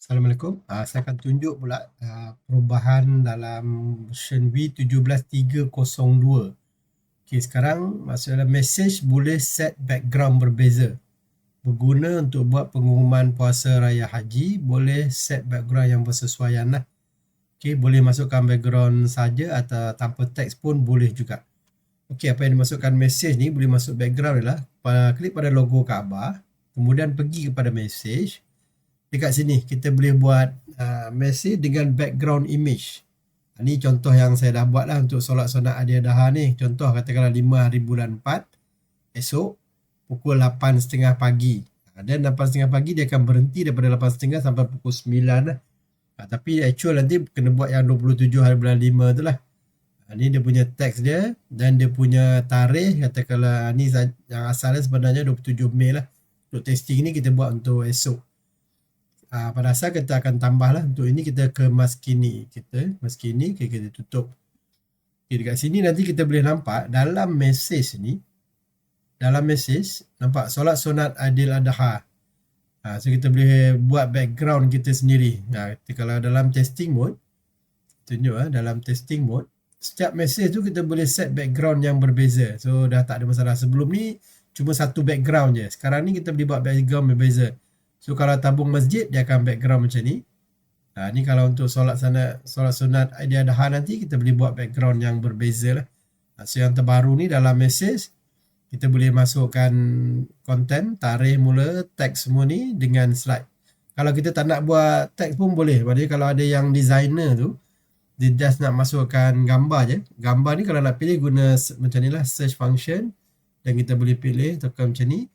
Assalamualaikum. Saya akan tunjuk pula perubahan dalam version V17.302. Okey, sekarang masuk dalam message boleh set background berbeza. Berguna untuk buat pengumuman puasa raya haji, boleh set background yang bersesuaian lah. Okey, boleh masukkan background saja atau tanpa teks pun boleh juga. Okey, apa yang dimasukkan message ni boleh masuk background adalah klik pada logo Kaabah, kemudian pergi kepada message. Dekat sini kita boleh buat message dengan background image. Ini contoh yang saya dah buat lah untuk solat sunat Adil Adha ni. Contoh katakanlah 5 hari bulan 4 esok pukul 8.30 pagi. Dan 8.30 pagi dia akan berhenti daripada 8.30 sampai pukul 9 lah. Tapi actual nanti kena buat yang 27 hari bulan 5 tu lah. Ni dia punya teks dia dan dia punya tarikh. Katakanlah ni yang asalnya sebenarnya 27 Mei lah. Untuk testing ni kita buat untuk esok. Pada asal kita akan tambahlah untuk ini kita ke maskini okay, kita tutup. Okay, dekat sini nanti kita boleh nampak dalam message ni, nampak solat sunat Adil Adha. So kita boleh buat background kita sendiri. Kalau dalam testing mode, tunjuk dalam testing mode, setiap message tu kita boleh set background yang berbeza. So dah tak ada masalah. Sebelum ni cuma satu background je. Sekarang ni kita boleh buat background berbeza. So kalau tabung masjid dia akan background macam ni. Ni kalau untuk solat sunat Adil Adha nanti kita boleh buat background yang berbeza lah. So yang terbaru ni dalam message kita boleh masukkan konten, tarikh mula, teks semua ni dengan slide. Kalau kita tak nak buat teks pun boleh. Maksudnya kalau ada yang designer tu dia just nak masukkan gambar je. Gambar ni kalau nak pilih guna macam ni lah, search function, dan kita boleh pilih tekan macam ni.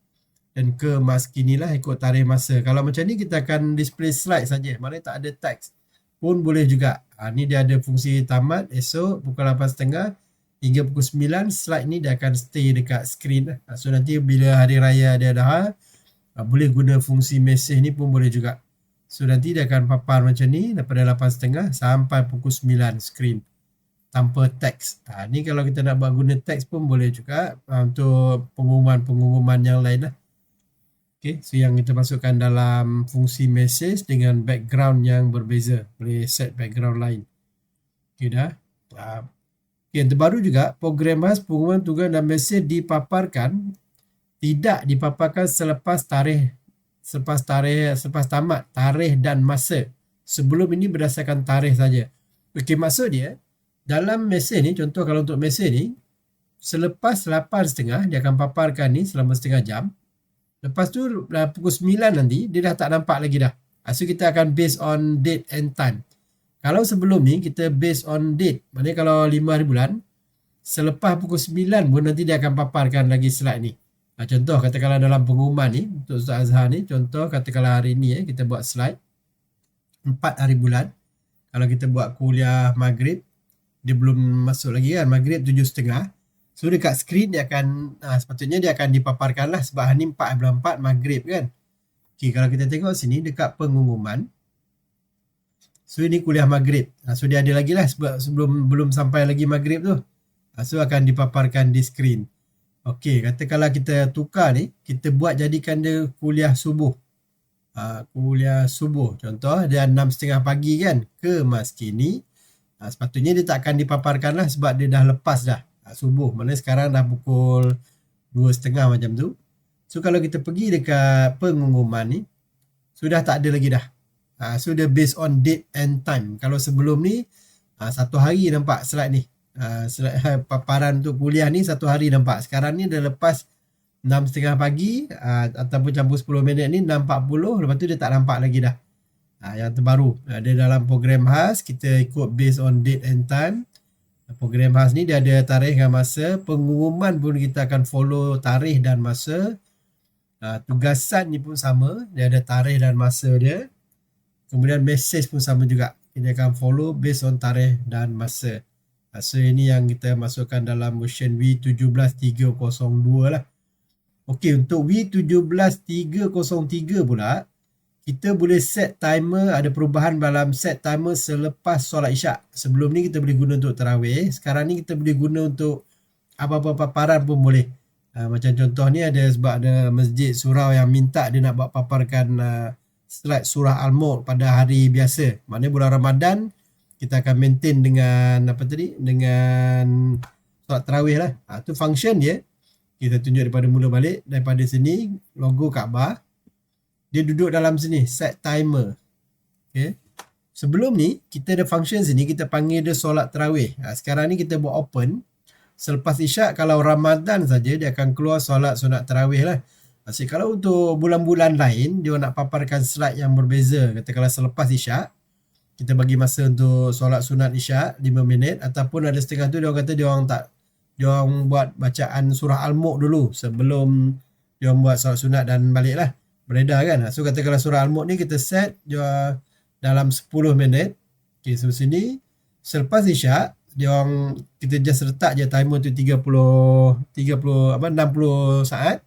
Dan ke maskini lah ikut tarikh masa. Kalau macam ni kita akan display slide saja. Maknanya tak ada teks pun boleh juga. Ni dia ada fungsi tamat esok pukul 8.30 hingga pukul 9. Slide ni dia akan stay dekat screen lah. So nanti bila hari raya Adil Adha boleh guna fungsi message ni pun boleh juga. So nanti dia akan papar macam ni daripada 8.30 sampai pukul 9 screen tanpa teks. Ni kalau kita nak buat guna teks pun boleh juga untuk pengumuman-pengumuman yang lain lah. Okay, so yang kita masukkan dalam fungsi message dengan background yang berbeza. Boleh set background lain. Okay dah. Okay, yang terbaru juga, program khas pengumuman tugas dan message tidak dipaparkan selepas tamat tarikh dan masa. Sebelum ini berdasarkan tarikh saja. Okay, maksud dia dalam message ni, contoh kalau untuk message ni, selepas 8.30 dia akan paparkan ni selama setengah jam. Lepas tu pukul 9 nanti dia dah tak nampak lagi dah. So kita akan based on date and time. Kalau sebelum ni kita based on date, maknanya kalau 5 hari bulan, selepas pukul 9 pun nanti dia akan paparkan lagi slide ni. Contoh katakanlah dalam pengumuman ni untuk Ustaz Azhar ni, contoh katakanlah hari ni kita buat slide 4 hari bulan. Kalau kita buat kuliah maghrib, dia belum masuk lagi kan, maghrib 7.30. So dekat screen dia akan sepatutnya dia akan dipaparkan lah sebab hari ni 4 bulan 4 maghrib kan. Okay, kalau kita tengok sini dekat pengumuman, so ini kuliah maghrib. So dia ada lagi lah sebelum belum sampai lagi maghrib tu. So akan dipaparkan di screen. Okay, katakanlah kita tukar ni, kita buat jadikan dia kuliah subuh. Kuliah subuh. Contoh dia 6.30 pagi kan ke maskini. Sepatutnya dia tak akan dipaparkan lah sebab dia dah lepas dah. Subuh, maknanya sekarang dah pukul 2.30 macam tu. So kalau kita pergi dekat pengumuman ni, sudah tak ada lagi dah. So dia based on date and time. Kalau sebelum ni, satu hari nampak slide ni. Slide paparan untuk kuliah ni satu hari nampak. Sekarang ni dah lepas 6.30 pagi ataupun campur 10 minit ni 6.40. Lepas tu dia tak nampak lagi dah. Yang terbaru, ada dalam program khas, kita ikut based on date and time. Program khas ni dia ada tarikh dan masa. Pengumuman pun kita akan follow tarikh dan masa. Tugasan ni pun sama. Dia ada tarikh dan masa dia. Kemudian message pun sama juga. Kita akan follow based on tarikh dan masa. So ini yang kita masukkan dalam version V17.302 lah. Okey, untuk V17.303 pula, kita boleh set timer, ada perubahan dalam set timer selepas solat isyak. Sebelum ni kita boleh guna untuk tarawih. Sekarang ni kita boleh guna untuk apa-apa paparan pun boleh. Macam contoh ni ada sebab ada masjid surau yang minta dia nak buat paparkan slide surah Al-Mulk pada hari biasa. Maknanya bulan Ramadan kita akan maintain dengan apa tadi? Dengan solat tarawih lah. Tu function dia. Kita tunjuk daripada mula balik. Daripada sini, logo Kaabah. Dia duduk dalam sini, set timer. Okay. Sebelum ni, kita ada function sini, kita panggil dia solat tarawih. Sekarang ni kita buat open. Selepas isyak, kalau Ramadan saja, dia akan keluar solat sunat tarawih lah. Asyik kalau untuk bulan-bulan lain, dia nak paparkan slide yang berbeza. Katakanlah selepas isyak, kita bagi masa untuk solat sunat isyak 5 minit. Ataupun ada setengah tu, dia orang kata dia orang buat bacaan surah Al-Mulk dulu sebelum dia orang buat solat sunat dan balik lah. Beredar kan. So katakanlah surah Al-Mulk ni kita set dia dalam 10 minit. Okay, so sini selepas isyak, kita just letak je timer tu 60 saat.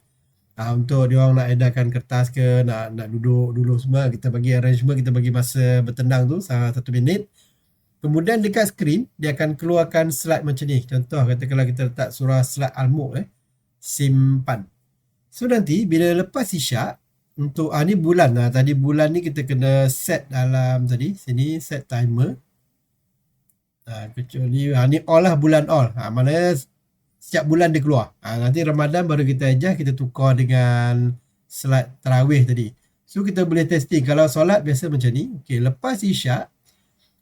Untuk dia orang nak edarkan kertas ke, nak duduk dulu semua, kita bagi arrangement, kita bagi masa bertenang tu 1 minit. Kemudian dekat skrin dia akan keluarkan slide macam ni. Contoh katakanlah kita letak surah slide Al-Mulk simpan. So nanti bila lepas isyak untuk ni bulan tadi bulan ni kita kena set dalam tadi sini set timer. Kecuali ni all lah, bulan all. Maknanya setiap bulan dia keluar. Nanti Ramadan baru kita adjust, kita tukar dengan slide tarawih tadi. So kita boleh testing. Kalau solat biasa macam ni. Okay, lepas isyak.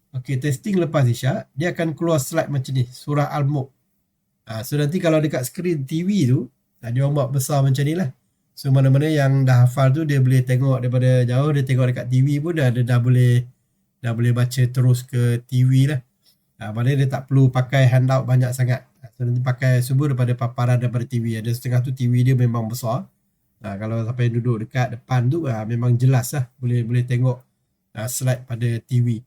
Okay, testing lepas isyak. Dia akan keluar slide macam ni. Surah Al-Mulk. So nanti kalau dekat skrin TV tu, dia orang buat besar macam ni lah. So mana-mana yang dah hafal tu, dia boleh tengok daripada jauh. Dia tengok dekat TV pun dah boleh baca terus ke TV lah. Maknanya dia tak perlu pakai handout banyak sangat. So nanti pakai semua daripada paparan daripada TV. Ada setengah tu TV dia memang besar. Kalau sampai duduk dekat depan tu memang jelas lah. Boleh tengok slide pada TV.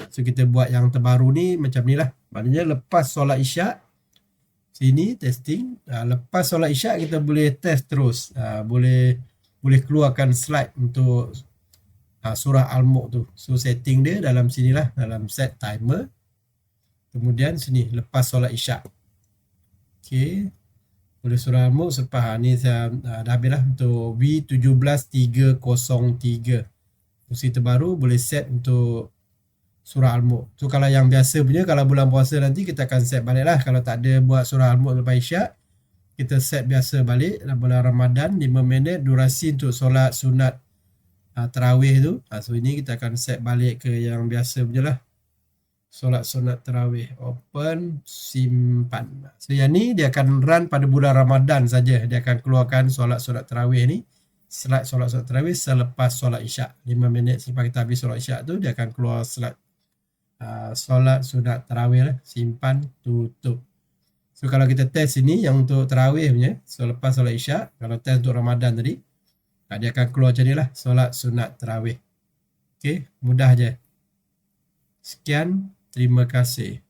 So kita buat yang terbaru ni macam ni lah. Maknanya lepas solat isyak, sini testing. Lepas solat isyak kita boleh test terus. Boleh keluarkan slide untuk surah Al-Mulk tu. So setting dia dalam sini lah. Dalam set timer. Kemudian sini lepas solat isyak. Okay. Boleh surah Al-Mulk selepas ni saya dah habis lah untuk V17303. Fungsi terbaru boleh set untuk surah Al-Mulk. So kalau yang biasa punya, kalau bulan puasa nanti kita akan set balik lah. Kalau tak ada buat surah Al-Mulk lepas isyak, kita set biasa balik. Dalam bulan Ramadan 5 minit durasi untuk solat sunat tarawih tu. So ini kita akan set balik ke yang biasa punya lah. Solat sunat tarawih, open, simpan. So yang ni dia akan run pada bulan Ramadan saja. Dia akan keluarkan solat sunat tarawih ni, slide solat sunat tarawih selepas solat isyak. 5 minit selepas kita habis solat isyak tu, dia akan keluar slide solat sunat tarawih lah. Simpan, tutup. So kalau kita test ini yang untuk tarawih punya, so lepas solat isyak, kalau test untuk Ramadan tadi, dia akan keluar macam ni lah, solat sunat tarawih. Okay, mudah je. Sekian. Terima kasih.